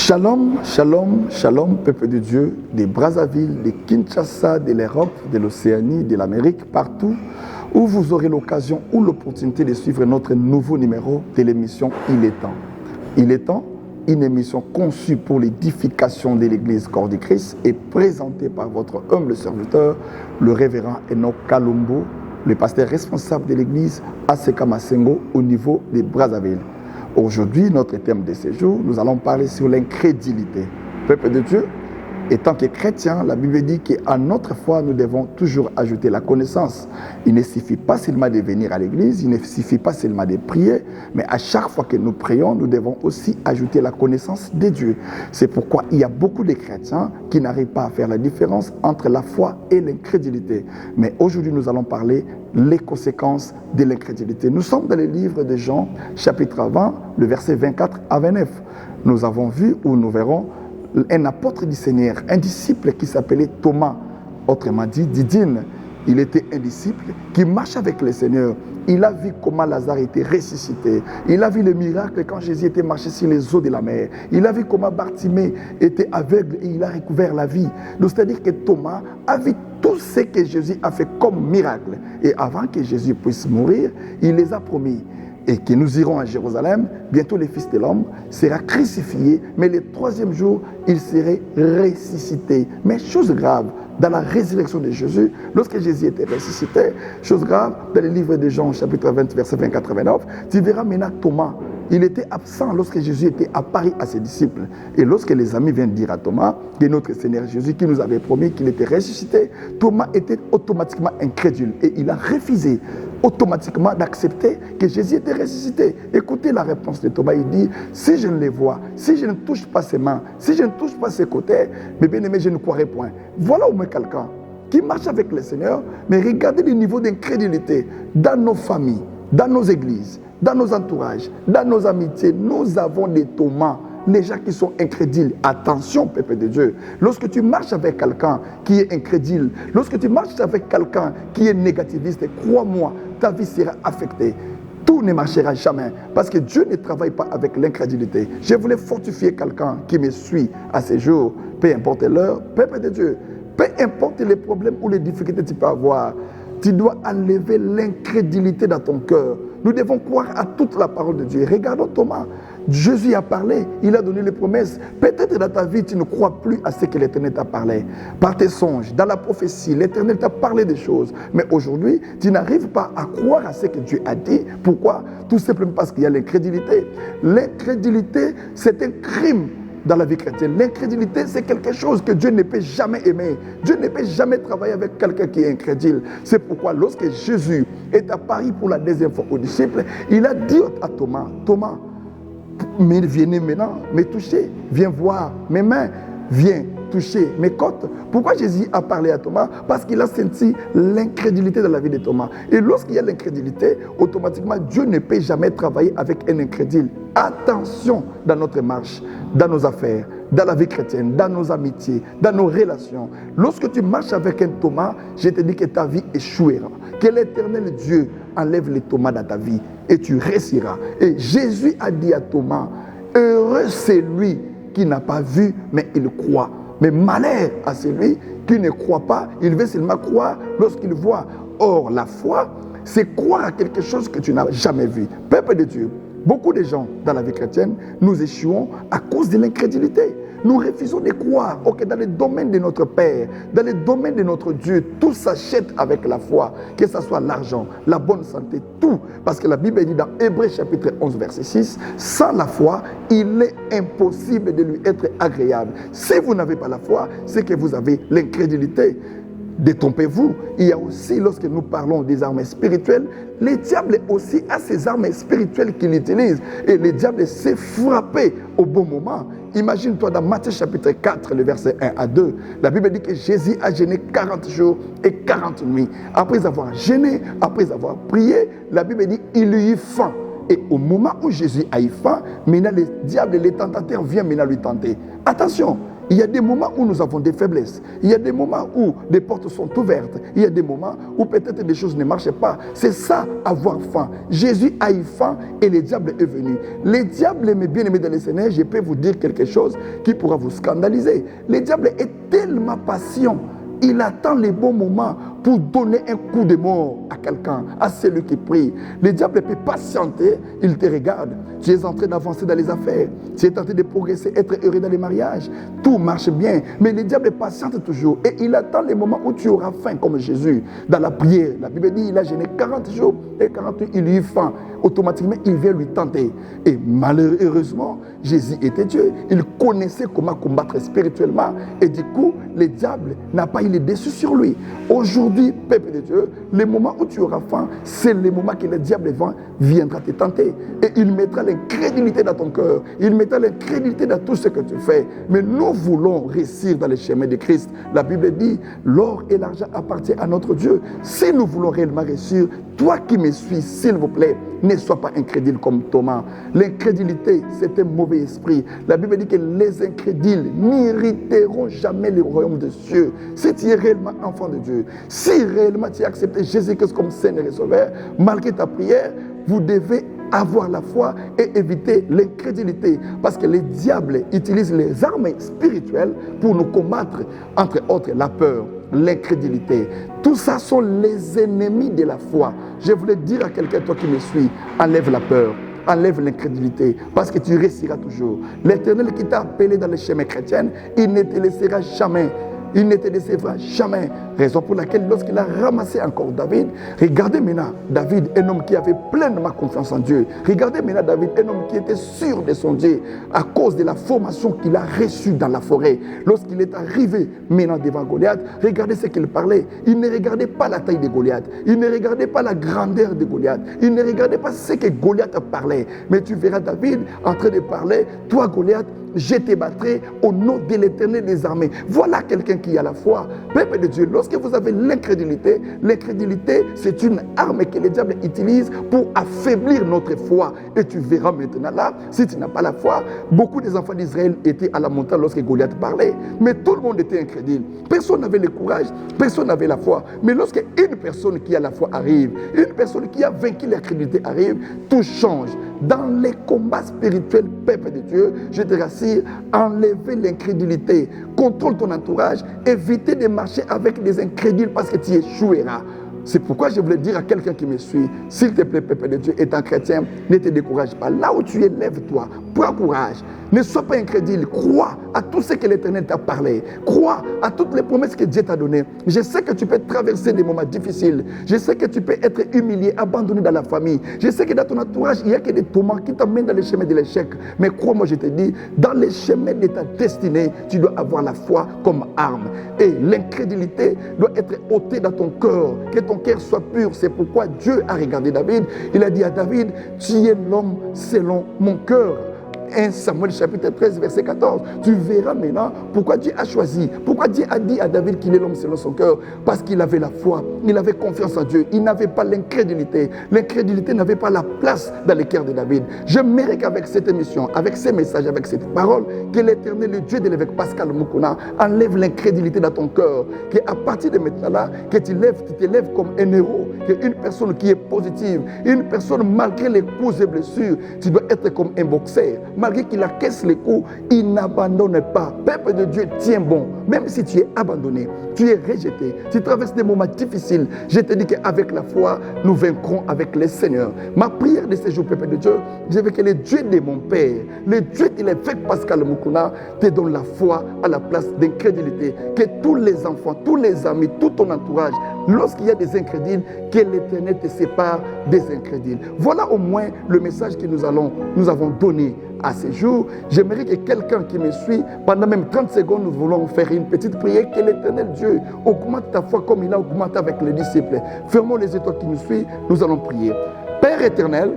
Shalom, shalom, shalom, peuple de Dieu, des Brazzaville, de Kinshasa, de l'Europe, de l'Océanie, de l'Amérique, partout où vous aurez l'occasion ou l'opportunité de suivre notre nouveau numéro de l'émission Il est temps. Il est temps, une émission conçue pour l'édification de l'Église Corps du Christ et présentée par votre humble serviteur, le révérend Enoch Kalumbo, le pasteur responsable de l'Église ACK Masengo au niveau de Brazzaville. Aujourd'hui, notre thème de séjour, nous allons parler sur l'incrédulité. Peuple de Dieu, étant que chrétiens, la Bible dit qu'à notre foi, nous devons toujours ajouter la connaissance. Il ne suffit pas seulement de venir à l'église, il ne suffit pas seulement de prier, mais à chaque fois que nous prions, nous devons aussi ajouter la connaissance de Dieu. C'est pourquoi il y a beaucoup de chrétiens qui n'arrivent pas à faire la différence entre la foi et l'incrédulité. Mais aujourd'hui, nous allons parler les conséquences de l'incrédulité. Nous sommes dans le livre de Jean, chapitre 20, le verset 24 à 29. Nous avons vu, ou nous verrons, un apôtre du Seigneur, un disciple qui s'appelait Thomas, autrement dit Didyme. Il était un disciple qui marche avec le Seigneur. Il a vu comment Lazare était ressuscité. Il a vu le miracle quand Jésus était marché sur les eaux de la mer. Il a vu comment Bartimée était aveugle et il a recouvert la vie. Donc c'est-à-dire que Thomas a vu tout ce que Jésus a fait comme miracle. Et avant que Jésus puisse mourir, il les a promis. Et que nous irons à Jérusalem, bientôt le Fils de l'homme sera crucifié, mais le troisième jour, il serait ressuscité. Mais chose grave, dans la résurrection de Jésus, lorsque Jésus était ressuscité, chose grave, dans le livre de Jean, chapitre 20, verset 24-29, tu verras maintenant Thomas. Il était absent lorsque Jésus était apparu à ses disciples. Et lorsque les amis viennent dire à Thomas que notre Seigneur Jésus qui nous avait promis qu'il était ressuscité, Thomas était automatiquement incrédule et il a refusé automatiquement d'accepter que Jésus était ressuscité. Écoutez la réponse de Thomas, il dit, si je ne les vois, si je ne touche pas ses mains, si je ne touche pas ses côtés, mes bien-aimés, je ne croirai point. Voilà au moins quelqu'un qui marche avec le Seigneur, mais regardez le niveau d'incrédulité dans nos familles, dans nos églises, dans nos entourages, dans nos amitiés. Nous avons des Thomas, les gens qui sont incrédules. Attention, peuple de Dieu. Lorsque tu marches avec quelqu'un qui est incrédule, lorsque tu marches avec quelqu'un qui est négativiste, crois-moi, ta vie sera affectée. Tout ne marchera jamais parce que Dieu ne travaille pas avec l'incrédulité. Je voulais fortifier quelqu'un qui me suit à ces jours, peu importe l'heure, peuple de Dieu, peu importe les problèmes ou les difficultés que tu peux avoir, tu dois enlever l'incrédulité dans ton cœur. Nous devons croire à toute la parole de Dieu. Regardons Thomas. Jésus a parlé, il a donné les promesses. Peut-être dans ta vie, tu ne crois plus à ce que l'Éternel t'a parlé. Par tes songes, dans la prophétie, l'Éternel t'a parlé des choses. Mais aujourd'hui, tu n'arrives pas à croire à ce que Dieu a dit. Pourquoi? Tout simplement parce qu'il y a l'incrédulité. L'incrédulité, c'est un crime dans la vie chrétienne. L'incrédulité, c'est quelque chose que Dieu ne peut jamais aimer. Dieu ne peut jamais travailler avec quelqu'un qui est incrédule. C'est pourquoi lorsque Jésus est apparu pour la deuxième fois aux disciples, il a dit à Thomas, Thomas, mais venez maintenant me toucher, viens voir mes mains, viens toucher mes côtes. Pourquoi Jésus a parlé à Thomas? Parce qu'il a senti l'incrédulité dans la vie de Thomas. Et lorsqu'il y a l'incrédulité, automatiquement, Dieu ne peut jamais travailler avec un incrédule. Attention dans notre marche, dans nos affaires, dans la vie chrétienne, dans nos amitiés, dans nos relations. Lorsque tu marches avec un Thomas, je te dis que ta vie échouera. Que l'Éternel Dieu enlève les Thomas dans ta vie et tu réussiras. Et Jésus a dit à Thomas, heureux c'est lui qui n'a pas vu, mais il croit. Mais malheur à celui qui ne croit pas, il veut seulement croire lorsqu'il voit. Or, la foi, c'est croire à quelque chose que tu n'as jamais vu. Peuple de Dieu, beaucoup de gens dans la vie chrétienne, nous échouons à cause de l'incrédulité. Nous refusons de croire que dans le domaine de notre Père, dans le domaine de notre Dieu, tout s'achète avec la foi, que ce soit l'argent, la bonne santé, tout. Parce que la Bible dit dans Hébreux chapitre 11, verset 6, sans la foi, il est impossible de lui être agréable. Si vous n'avez pas la foi, c'est que vous avez l'incrédulité. Détrompez-vous. Il y a aussi, lorsque nous parlons des armes spirituelles, le diable aussi a ses armes spirituelles qu'il utilise. Et le diable s'est frappé au bon moment. Imagine-toi dans Matthieu chapitre 4, le verset 1 à 2. La Bible dit que Jésus a jeûné 40 jours et 40 nuits. Après avoir jeûné, après avoir prié, la Bible dit qu'il eut faim. Et au moment où Jésus a eu faim, maintenant le diable et les tentateurs viennent maintenant lui tenter. Attention, Il y a des moments où nous avons des faiblesses. Il y a des moments où des portes sont ouvertes. Il y a des moments où peut-être des choses ne marchent pas. C'est ça, avoir faim. Jésus a eu faim et le diable est venu. Le diable, mes bien-aimés dans le Seigneur, je peux vous dire quelque chose qui pourra vous scandaliser. Le diable est tellement patient. Il attend les bons moments pour donner un coup de mort à quelqu'un, à celui qui prie. Le diable peut patienter, il te regarde. Tu es en train d'avancer dans les affaires, tu es en train de progresser, être heureux dans les mariages. Tout marche bien, mais le diable patiente toujours. Et il attend les moments où tu auras faim comme Jésus. Dans la prière, la Bible dit, il a jeûné 40 jours et 40 jours, il eut faim. Automatiquement, il vient lui tenter. Et malheureusement, Jésus était Dieu. Il connaissait comment combattre spirituellement. Et du coup, le diable n'a pas eu le dessus sur lui. Aujourd'hui, peuple de Dieu, le moment où tu auras faim, c'est le moment que le diable viendra te tenter. Et il mettra l'incrédulité dans ton cœur. Il mettra l'incrédulité dans tout ce que tu fais. Mais nous voulons réussir dans le chemin de Christ. La Bible dit, l'or et l'argent appartiennent à notre Dieu. Si nous voulons réellement réussir, toi qui me suis, s'il vous plaît, ne sois pas incrédule comme Thomas. L'incrédulité, c'est un mauvais esprit. La Bible dit que les incrédules n'hériteront jamais le royaume des cieux. Si tu es réellement enfant de Dieu, si réellement tu as accepté Jésus-Christ comme Seigneur et Sauveur, malgré ta prière, vous devez avoir la foi et éviter l'incrédulité. Parce que les diables utilisent les armes spirituelles pour nous combattre, entre autres la peur, l'incrédulité. Tout ça sont les ennemis de la foi. Je voulais dire à quelqu'un, toi qui me suis, enlève la peur, enlève l'incrédulité, parce que tu réussiras toujours. L'Éternel qui t'a appelé dans le chemin chrétien, il ne te laissera jamais. Il ne te décevra jamais. Raison pour laquelle, lorsqu'il a ramassé encore David, regardez maintenant David, un homme qui avait pleinement confiance en Dieu. Regardez maintenant David, un homme qui était sûr de son Dieu à cause de la formation qu'il a reçue dans la forêt. Lorsqu'il est arrivé maintenant devant Goliath, regardez ce qu'il parlait. Il ne regardait pas la taille de Goliath. Il ne regardait pas la grandeur de Goliath. Il ne regardait pas ce que Goliath parlait. Mais tu verras David en train de parler, toi Goliath, je te battrai au nom de l'Éternel des armées. Voilà quelqu'un qui a la foi. Peuple de Dieu, lorsque vous avez l'incrédulité, l'incrédulité, c'est une arme que le diable utilise pour affaiblir notre foi. Et tu verras maintenant là, si tu n'as pas la foi, beaucoup des enfants d'Israël étaient à la montagne lorsque Goliath parlait. Mais tout le monde était incrédule. Personne n'avait le courage, personne n'avait la foi. Mais lorsque une personne qui a la foi arrive, une personne qui a vaincu l'incrédulité arrive, tout change. Dans les combats spirituels, peuple de Dieu, je te rassure, enlevez l'incrédulité, contrôle ton entourage, évitez de marcher avec des incrédules parce que tu échoueras. C'est pourquoi je voulais dire à quelqu'un qui me suit, s'il te plaît, peuple de Dieu, étant chrétien, ne te décourage pas. Là où tu es, lève-toi, prends courage. Ne sois pas incrédule, crois à tout ce que l'Éternel t'a parlé. Crois à toutes les promesses que Dieu t'a données. Je sais que tu peux traverser des moments difficiles. Je sais que tu peux être humilié, abandonné dans la famille. Je sais que dans ton entourage, il n'y a que des tourments qui t'emmènent dans les chemins de l'échec. Mais crois-moi, je te dis, dans les chemins de ta destinée, tu dois avoir la foi comme arme. Et l'incrédulité doit être ôtée dans ton cœur. Que ton cœur soit pur. C'est pourquoi Dieu a regardé David. Il a dit à David, tu es l'homme selon mon cœur. 1 Samuel chapitre 13 verset 14. Tu verras maintenant pourquoi Dieu a choisi, pourquoi Dieu a dit à David qu'il est l'homme selon son cœur. Parce qu'il avait la foi, il avait confiance en Dieu, il n'avait pas l'incrédulité. L'incrédulité n'avait pas la place dans le cœur de David. J'aimerais qu'avec cette émission, avec ces messages, avec cette parole, que l'Éternel, le Dieu de l'évêque Pascal Moukouna, enlève l'incrédulité dans ton cœur. Qu'à partir de maintenant là, que tu te lèves comme un héros, qu'une personne qui est positive, une personne malgré les coups et blessures, tu dois être comme un boxeur. Malgré qu'il encaisse les coups, il n'abandonne pas. Peuple de Dieu, tiens bon. Même si tu es abandonné, tu es rejeté, tu traverses des moments difficiles, je te dis qu'avec la foi, nous vaincrons avec le Seigneur. Ma prière de ce jour, peuple de Dieu, je veux que le Dieu de mon Père, le Dieu de l'évêque Pascal Moukouna, te donne la foi à la place d'incrédulité. Que tous les enfants, tous les amis, tout ton entourage, lorsqu'il y a des incrédules, que l'Éternel te sépare des incrédules. Voilà au moins le message que nous avons donné à ce jour. J'aimerais que quelqu'un qui me suit, pendant même 30 secondes, nous voulons faire une petite prière, que l'Éternel Dieu augmente ta foi comme il a augmenté avec les disciples. Fermons les yeux, toi qui nous suis, nous allons prier. Père éternel,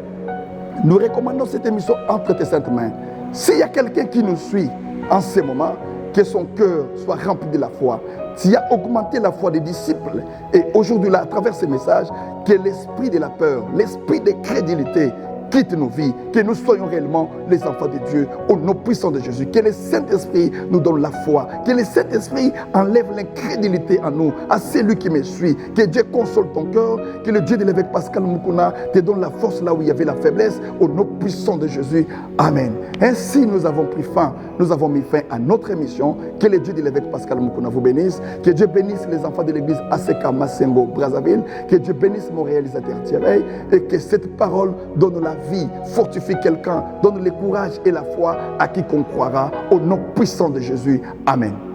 nous recommandons cette émission entre tes saintes mains. S'il y a quelqu'un qui nous suit en ce moment, que son cœur soit rempli de la foi. Tu as augmenté la foi des disciples. Et aujourd'hui, là, à travers ces messages, que l'esprit de la peur, l'esprit de crédulité, quitte nos vies, que nous soyons réellement les enfants de Dieu, au nom puissant de Jésus. Que le Saint-Esprit nous donne la foi, que le Saint-Esprit enlève l'incrédulité en nous, à celui qui me suit. Que Dieu console ton cœur, que le Dieu de l'évêque Pascal Mukuna te donne la force là où il y avait la faiblesse, au nom puissant de Jésus. Amen. Ainsi, nous avons pris fin, nous avons mis fin à notre émission. Que le Dieu de l'évêque Pascal Mukuna vous bénisse. Que Dieu bénisse les enfants de l'église ACK Massengo Brazzaville. Que Dieu bénisse mon réalisateur Thierry. Et que cette parole donne la vie, fortifie quelqu'un, donne le courage et la foi à quiconque croira. Au nom puissant de Jésus. Amen.